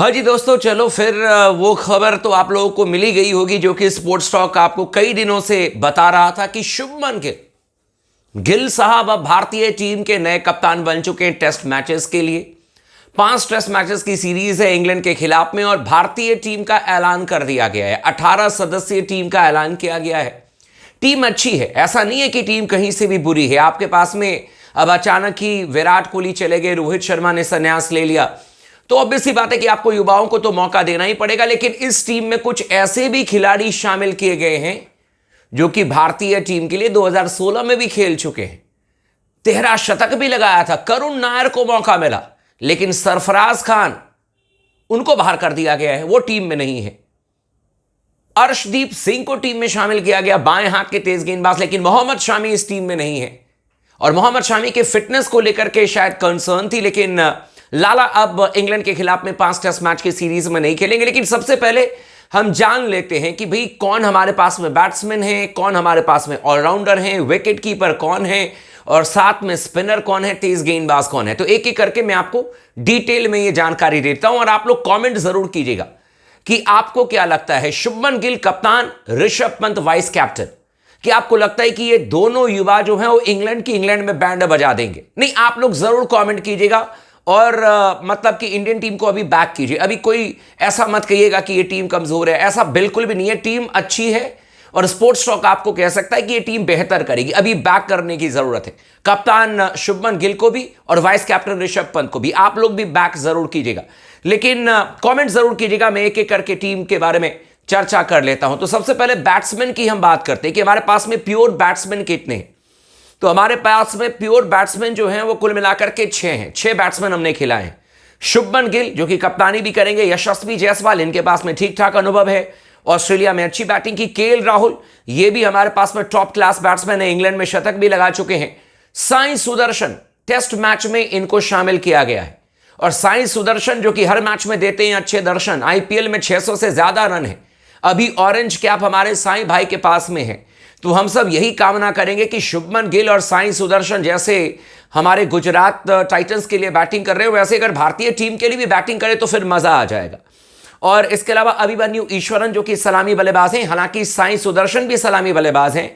हाँ जी दोस्तों, चलो फिर वो खबर तो आप लोगों को मिली गई होगी जो कि स्पोर्ट्स टॉक आपको कई दिनों से बता रहा था कि शुभमन गिल साहब अब भारतीय टीम के नए कप्तान बन चुके हैं टेस्ट मैचेस के लिए। 5 टेस्ट मैचेस की सीरीज है इंग्लैंड के खिलाफ में और भारतीय टीम का ऐलान कर दिया गया है। 18 सदस्यीय टीम का ऐलान किया गया है। टीम अच्छी है, ऐसा नहीं है कि टीम कहीं से भी बुरी है। आपके पास में अब अचानक ही विराट कोहली चले गए, रोहित शर्मा ने संन्यास ले लिया, तो ऑब्वियस सी बात है कि आपको युवाओं को तो मौका देना ही पड़ेगा। लेकिन इस टीम में कुछ ऐसे भी खिलाड़ी शामिल किए गए हैं जो कि भारतीय टीम के लिए 2016 में भी खेल चुके हैं। 13 शतक भी लगाया था। करुण नायर को मौका मिला, लेकिन सरफराज खान उनको बाहर कर दिया गया है, वो टीम में नहीं है। अर्शदीप सिंह को टीम में शामिल किया गया, बाएं हाथ के तेज गेंदबाज, लेकिन मोहम्मद शामी इस टीम में नहीं है। और मोहम्मद शामी के फिटनेस को लेकर के शायद कंसर्न थी, लेकिन लाला अब इंग्लैंड के खिलाफ में 5 टेस्ट मैच की सीरीज में नहीं खेलेंगे। लेकिन सबसे पहले हम जान लेते हैं कि भाई कौन हमारे पास में बैट्समैन है, कौन हमारे पास में ऑलराउंडर हैं, विकेट कीपर कौन है और साथ में स्पिनर कौन है, तेज गेंदबाज कौन है। तो एक एक करके मैं आपको डिटेल में ये जानकारी देता हूं और आप लोग कॉमेंट जरूर कीजिएगा कि आपको क्या लगता है। शुभमन गिल कप्तान, ऋषभ पंत वाइस कैप्टन, कि आपको लगता है कि ये दोनों युवा जो हैं वो इंग्लैंड में बैंड बजा देंगे? नहीं, आप लोग जरूर कमेंट कीजिएगा और मतलब कि इंडियन टीम को अभी बैक कीजिए। अभी कोई ऐसा मत कहिएगा कि ये टीम कमजोर है, ऐसा बिल्कुल भी नहीं है। टीम अच्छी है और स्पोर्ट्स टॉक आपको कह सकता है कि ये टीम बेहतर करेगी। अभी बैक करने की जरूरत है कप्तान शुभमन गिल को भी और वाइस कैप्टन ऋषभ पंत को भी। आप लोग भी बैक जरूर कीजिएगा, लेकिन कमेंट जरूर कीजिएगा। मैं एक एक करके टीम के बारे में चर्चा कर लेता हूं। तो सबसे पहले बैट्समैन की हम बात करते हैं कि हमारे पास में प्योर बैट्समैन कितने हैं। तो हमारे पास में प्योर बैट्समैन जो हैं वो कुल मिलाकर के 6 हैं। 6 बैट्समैन हमने खिलाए हैं। शुभमन गिल जो कि कप्तानी भी करेंगे, यशस्वी जायसवाल इनके पास में ठीक ठाक अनुभव है, ऑस्ट्रेलिया में अच्छी बैटिंग की। केएल राहुल ये भी हमारे पास में टॉप क्लास बैट्समैन है, इंग्लैंड में शतक भी लगा चुके हैं। साई सुदर्शन टेस्ट मैच में इनको शामिल किया गया है और साई सुदर्शन जो कि हर मैच में देते हैं अच्छे दर्शन, आईपीएल में 600 से ज्यादा रन है। अभी ऑरेंज कैप हमारे साई भाई के पास में है। तो हम सब यही कामना करेंगे कि शुभमन गिल और साई सुदर्शन जैसे हमारे गुजरात टाइटंस के लिए बैटिंग कर रहे हो, वैसे अगर भारतीय टीम के लिए भी बैटिंग करे तो फिर मजा आ जाएगा। और इसके अलावा अभिमन्यु ईश्वरन जो कि सलामी बल्लेबाज हैं, हालांकि साई सुदर्शन भी सलामी बल्लेबाज हैं,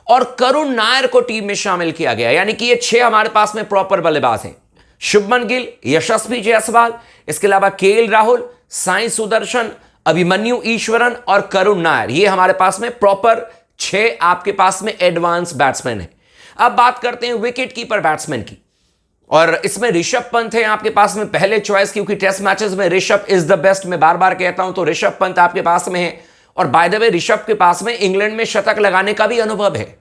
और करुण नायर को टीम में शामिल किया गया। यानी कि ये 6 हमारे पास में प्रॉपर बल्लेबाज हैं। शुभमन गिल, यशस्वी जायसवाल, इसके अलावा केएल राहुल, साई सुदर्शन, अभिमन्यु ईश्वरन और करुण नायर, ये हमारे पास में प्रॉपर 6 आपके पास में एडवांस बैट्समैन है। अब बात करते हैं विकेट कीपर बैट्समैन की, और इसमें ऋषभ पंत है आपके पास में पहले चॉइस, क्योंकि टेस्ट मैचेस में ऋषभ इज द बेस्ट, मैं बार बार कहता हूं। तो ऋषभ पंत आपके पास में है, और बाय द वे ऋषभ के पास में इंग्लैंड में शतक लगाने का भी अनुभव है।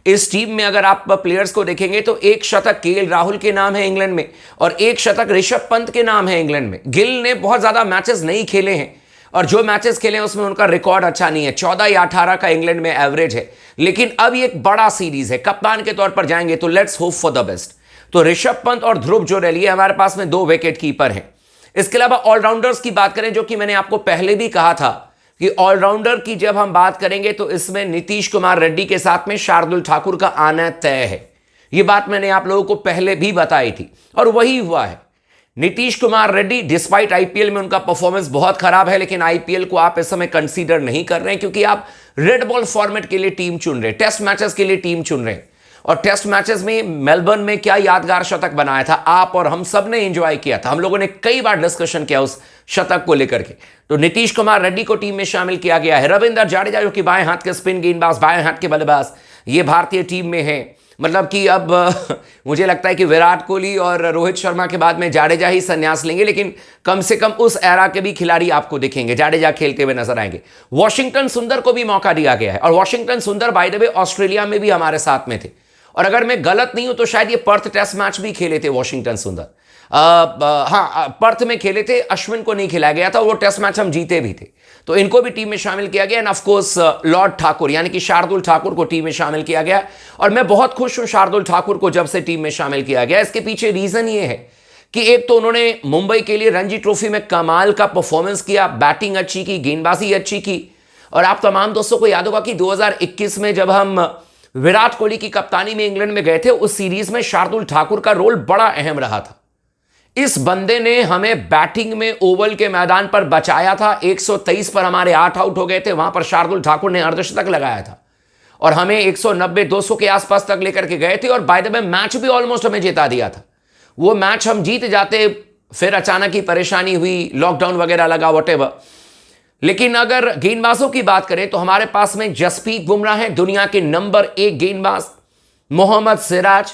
इस टीम में अगर आप प्लेयर्स को देखेंगे तो 1 शतक केएल राहुल के नाम है इंग्लैंड में और 1 शतक ऋषभ पंत के नाम है इंग्लैंड में। गिल ने बहुत ज्यादा मैचेस नहीं खेले हैं और जो मैचेस खेले हैं उसमें उनका रिकॉर्ड अच्छा नहीं है। 14 या 18 का इंग्लैंड में एवरेज है। लेकिन अब ये एक बड़ा सीरीज है, कप्तान के तौर पर जाएंगे तो let's hope for the best. तो ऋषभ पंत और ध्रुव जुरैल ये हमारे पास में 2 विकेट कीपर हैं। इसके अलावा ऑलराउंडर्स की बात करें, जो कि मैंने आपको पहले भी कहा था कि ऑलराउंडर की जब हम बात करेंगे तो इसमें नीतीश कुमार रेड्डी के साथ में शार्दुल ठाकुर का आना तय है। ये बात मैंने आप लोगों को पहले भी बताई थी और वही हुआ है। नीतीश कुमार रेड्डी, डिस्पाइट आईपीएल में उनका परफॉर्मेंस बहुत खराब है, लेकिन आईपीएल को आप इस समय कंसीडर नहीं कर रहे हैं क्योंकि आप रेड बॉल फॉर्मेट के लिए टीम चुन रहे हैं, टेस्ट मैचेस के लिए टीम चुन रहे हैं। और टेस्ट मैचेस में मेलबर्न में क्या यादगार शतक बनाया था, आप और हम सब ने एंजॉय किया था। हम लोगों ने कई बार डिस्कशन किया उस शतक को लेकर के। तो नीतीश कुमार रेड्डी को टीम में शामिल किया गया है। रविंद्र जाडेजा जो कि बाएं हाथ के स्पिन गेंदबाज, बाएं हाथ के बल्लेबाज, ये भारतीय टीम में है। मतलब कि अब मुझे लगता है कि विराट कोहली और रोहित शर्मा के बाद में जाडेजा ही संन्यास लेंगे, लेकिन कम से कम उस एरा के भी खिलाड़ी आपको दिखेंगे, जाडेजा खेलते हुए नजर आएंगे। वॉशिंगटन सुंदर को भी मौका दिया गया है और वॉशिंगटन सुंदर बाय द वे ऑस्ट्रेलिया में भी हमारे साथ में थे, और अगर मैं गलत नहीं हूं तो शायद ये पर्थ टेस्ट मैच भी खेले थे वॉशिंगटन सुंदर। हाँ, पर्थ में खेले थे, अश्विन को नहीं खिलाया गया था, वो टेस्ट मैच हम जीते भी थे। तो इनको भी टीम में शामिल किया गया। End of course Lord Thakur यानी कि शार्दुल ठाकुर को टीम में शामिल किया गया, और मैं बहुत खुश हूं शार्दुल ठाकुर को जब से टीम में शामिल किया गया। इसके पीछे रीजन ये है कि एक तो उन्होंने मुंबई के लिए रणजी ट्रॉफी में कमाल का परफॉर्मेंस किया, बैटिंग अच्छी की, गेंदबाजी अच्छी की। और आप तमाम दोस्तों को याद होगा कि 2021 में जब हम विराट कोहली की कप्तानी में इंग्लैंड में गए थे, उस सीरीज में शार्दुल ठाकुर का रोल बड़ा अहम रहा था। इस बंदे ने हमें बैटिंग में ओवल के मैदान पर बचाया था। 123 पर हमारे 8 आउट हो गए थे, वहां पर शार्दुल ठाकुर ने अर्धशतक लगाया था और हमें 190-200 के आसपास तक लेकर के गए थे और बाय द वे मैच भी ऑलमोस्ट हमें जिता दिया था। वो मैच हम जीत जाते, फिर अचानक ही परेशानी हुई, लॉकडाउन वगैरह लगा, व्हाटएवर। लेकिन अगर गेंदबाजों की बात करें तो हमारे पास में जसप्रीत बुमराह है, दुनिया के नंबर 1 गेंदबाज। मोहम्मद सिराज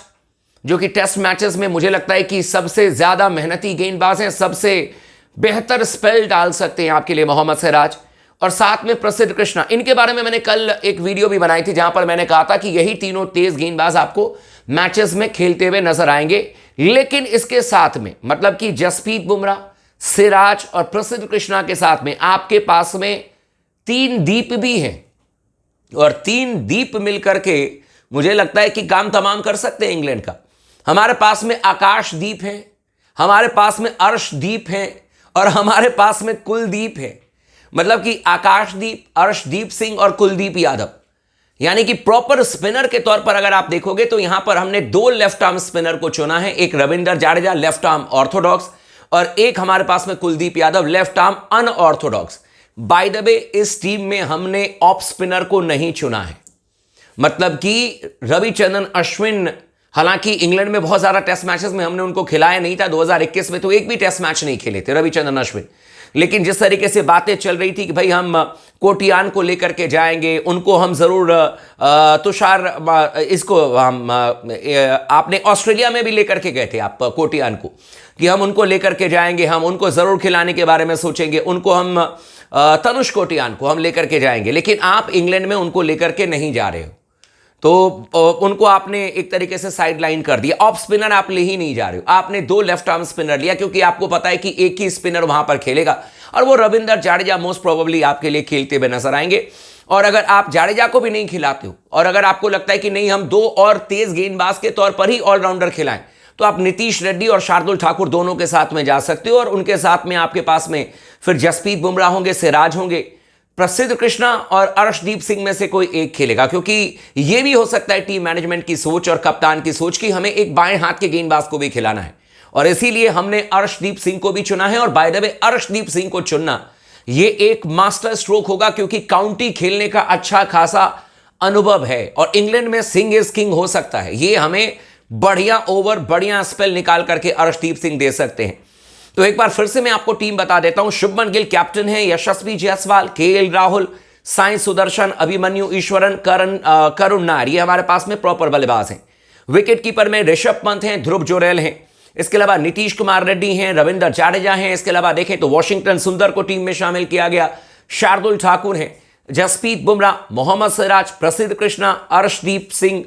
जो कि टेस्ट मैचेस में मुझे लगता है कि सबसे ज्यादा मेहनती गेंदबाज हैं, सबसे बेहतर स्पेल डाल सकते हैं आपके लिए मोहम्मद सिराज। और साथ में प्रसिद्ध कृष्णा, इनके बारे में मैंने कल एक वीडियो भी बनाई थी जहां पर मैंने कहा था कि यही तीनों तेज गेंदबाज आपको मैचेस में खेलते हुए नजर आएंगे। लेकिन इसके साथ में मतलब कि जसप्रीत बुमराह, सिराज और प्रसिद्ध कृष्णा के साथ में आपके पास में 3 दीप भी हैं और 3 दीप मिलकर के मुझे लगता है कि काम तमाम कर सकते हैं इंग्लैंड का। हमारे पास में आकाशदीप है, हमारे पास में अर्शदीप है और हमारे पास में कुलदीप है। मतलब कि आकाशदीप, अर्शदीप सिंह और कुलदीप यादव, यानी कि प्रॉपर स्पिनर के तौर पर अगर आप देखोगे तो यहां पर हमने 2 लेफ्ट आर्म स्पिनर को चुना है, एक Ravindra Jadeja left arm Orthodox और एक हमारे पास में Kuldeep Yadav left arm unorthodox. By the way इस टीम में हमने ऑफ स्पिनर को नहीं चुना है, मतलब कि रविचंद्रन अश्विन, हालांकि इंग्लैंड में बहुत ज्यादा टेस्ट मैचेस में हमने उनको खिलाया नहीं था, 2021 में तो एक भी टेस्ट मैच नहीं खेले थे रविचंद्रन अश्विन। लेकिन जिस तरीके से बातें चल रही थी कि भाई हम कोटियान को लेकर के जाएंगे, उनको हम जरूर तुषार इसको हम आपने ऑस्ट्रेलिया में भी लेकर के गए थे आप कोटियान को, कि हम उनको लेकर के जाएंगे, हम उनको जरूर खिलाने के बारे में सोचेंगे, उनको हम तनुष कोटियान को हम लेकर के जाएंगे। लेकिन आप इंग्लैंड में उनको लेकर के नहीं जा रहे हो, तो उनको आपने एक तरीके से साइड लाइन कर दिया। ऑफ स्पिनर आप ले ही नहीं जा रहे हो, आपने 2 लेफ्ट आर्म स्पिनर लिया क्योंकि आपको पता है कि एक ही स्पिनर वहां पर खेलेगा और वो रविंद्र जाडेजा मोस्ट प्रोबेबली आपके लिए खेलते हुए नजर आएंगे। और अगर आप जाडेजा को भी नहीं खिलाते हो और अगर आपको लगता है कि नहीं हम 2 और तेज गेंदबाज के तौर पर ही ऑलराउंडर खिलाएं, तो आप नीतीश रेड्डी और शार्दुल ठाकुर दोनों के साथ में जा सकते हो और उनके साथ में आपके पास में फिर जसप्रीत बुमराह होंगे, सिराज होंगे, प्रसिद्ध कृष्णा और अर्शदीप सिंह में से कोई एक खेलेगा। क्योंकि यह भी हो सकता है टीम मैनेजमेंट की सोच और कप्तान की सोच कि हमें एक बाएं हाथ के गेंदबाज को भी खिलाना है और इसीलिए हमने अर्शदीप सिंह को भी चुना है। और by the way Arshdeep Singh को चुनना यह एक मास्टर स्ट्रोक होगा क्योंकि काउंटी खेलने का अच्छा खासा अनुभव है और इंग्लैंड में सिंह इज किंग हो सकता है। यह हमें बढ़िया ओवर, बढ़िया स्पेल निकाल करके अर्शदीप सिंह दे सकते हैं। तो एक बार फिर से मैं आपको टीम बता देता हूं। शुभमन गिल कैप्टन है, यशस्वी जायसवाल, केएल राहुल, साई सुदर्शन, अभिमन्यु ईश्वरन, करुण नायर, ये हमारे पास में प्रॉपर बल्लेबाज हैं। विकेट कीपर में ऋषभ पंत हैं, ध्रुव जोरेल हैं, इसके अलावा नीतीश कुमार रेड्डी हैं, रविंद्र जाडेजा हैं। इसके अलावा देखें तो वॉशिंगटन सुंदर को टीम में शामिल किया गया, शार्दुल ठाकुर हैं, जसप्रीत बुमराह, मोहम्मद सिराज, प्रसिद्ध कृष्णा, अर्शदीप सिंह,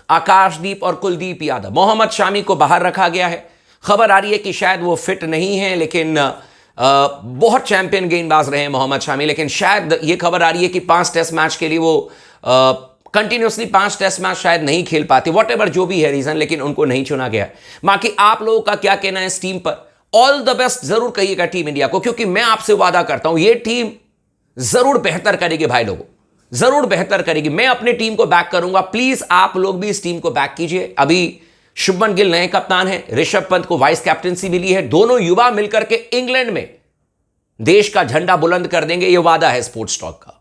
आकाशदीप और कुलदीप यादव। मोहम्मद शामी को बाहर रखा गया है। खबर आ रही है कि शायद वो फिट नहीं है, लेकिन बहुत चैंपियन गेंदबाज रहे हैं मोहम्मद शामी, लेकिन शायद ये खबर आ रही है कि 5 टेस्ट मैच के लिए वो कंटिन्यूसली 5 टेस्ट मैच शायद नहीं खेल पाते, व्हाटएवर जो भी है रीजन, लेकिन उनको नहीं चुना गया। बाकी आप लोगों का क्या कहना है इस टीम पर? ऑल द बेस्ट जरूर कहिएगा टीम इंडिया को, क्योंकि मैं आपसे वादा करता हूं ये टीम जरूर बेहतर करेगी भाई लोगों, जरूर बेहतर करेगी। मैं अपनी टीम को बैक करूंगा, प्लीज आप लोग भी इस टीम को बैक कीजिए। अभी शुभमन गिल नए कप्तान हैं, ऋषभ पंत को वाइस कैप्टनसी मिली है, दोनों युवा मिलकर के इंग्लैंड में देश का झंडा बुलंद कर देंगे, यह वादा है स्पोर्ट्स टॉक का।